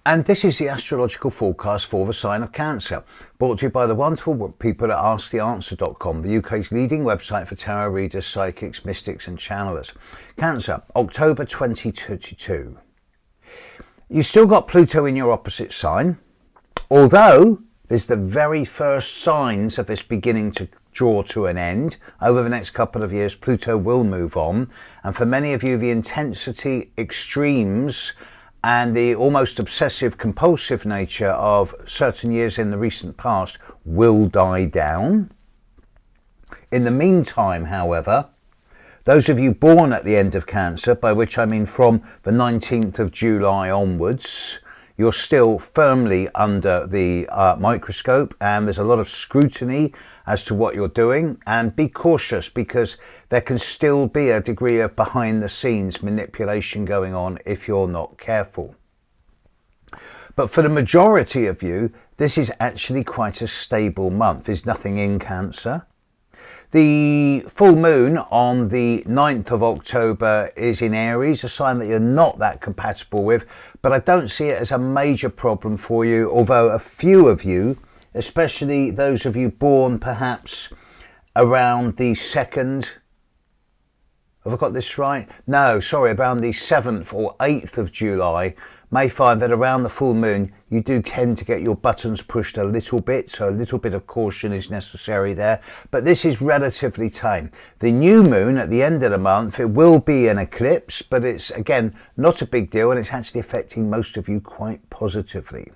And this is the astrological forecast for the sign of Cancer, brought to you by the wonderful people at AskTheAnswer.com, the UK's leading website for tarot readers, psychics, mystics and channelers. Cancer, October 2022. You've still got Pluto in your opposite sign, although there's the very first signs of this beginning to draw to an end. Over the next couple of years, Pluto will move on, and for many of you, the intensity, extremes, and the almost obsessive compulsive nature of certain years in the recent past will die down. In the meantime, however, those of you born at the end of Cancer, by which I mean from the 19th of July onwards, you're still firmly under the microscope, and there's a lot of scrutiny as to what you're doing. And be cautious, because there can still be a degree of behind the scenes manipulation going on if you're not careful. But for the majority of you, this is actually quite a stable month. There's nothing in Cancer. The full moon on the 9th of October is in Aries, a sign that you're not that compatible with, but I don't see it as a major problem for you, although a few of you, especially those of you born perhaps around the 2nd, have I got this right? No, sorry, around the 7th or 8th of July, may find that around the full moon you do tend to get your buttons pushed a little bit, so a little bit of caution is necessary there, but this is relatively tame. The new moon at the end of the month, it will be an eclipse, but it's again not a big deal, and it's actually affecting most of you quite positively.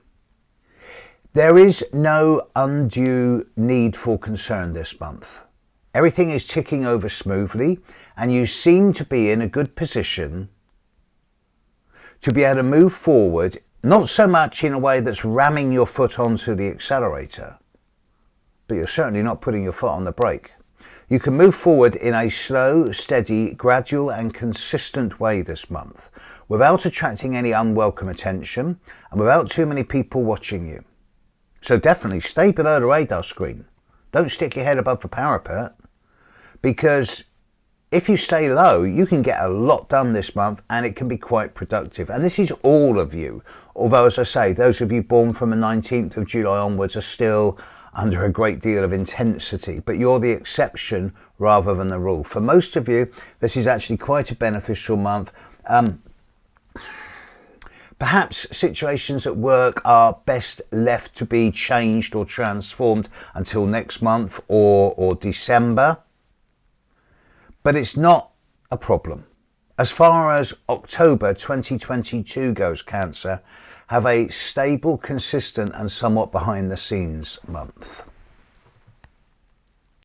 There is no undue need for concern this month. Everything is ticking over smoothly, and you seem to be in a good position to be able to move forward, not so much in a way that's ramming your foot onto the accelerator, but you're certainly not putting your foot on the brake. You can move forward in a slow, steady, gradual and consistent way this month, without attracting any unwelcome attention and without too many people watching you. So definitely stay below the radar screen. Don't stick your head above the parapet, because if you stay low, you can get a lot done this month, and it can be quite productive. And this is all of you. Although, as I say, those of you born from the 19th of July onwards are still under a great deal of intensity, but you're the exception rather than the rule. For most of you, this is actually quite a beneficial month. Perhaps situations at work are best left to be changed or transformed until next month or December. But it's not a problem. As far as October 2022 goes, Cancer, have a stable, consistent and somewhat behind the scenes month.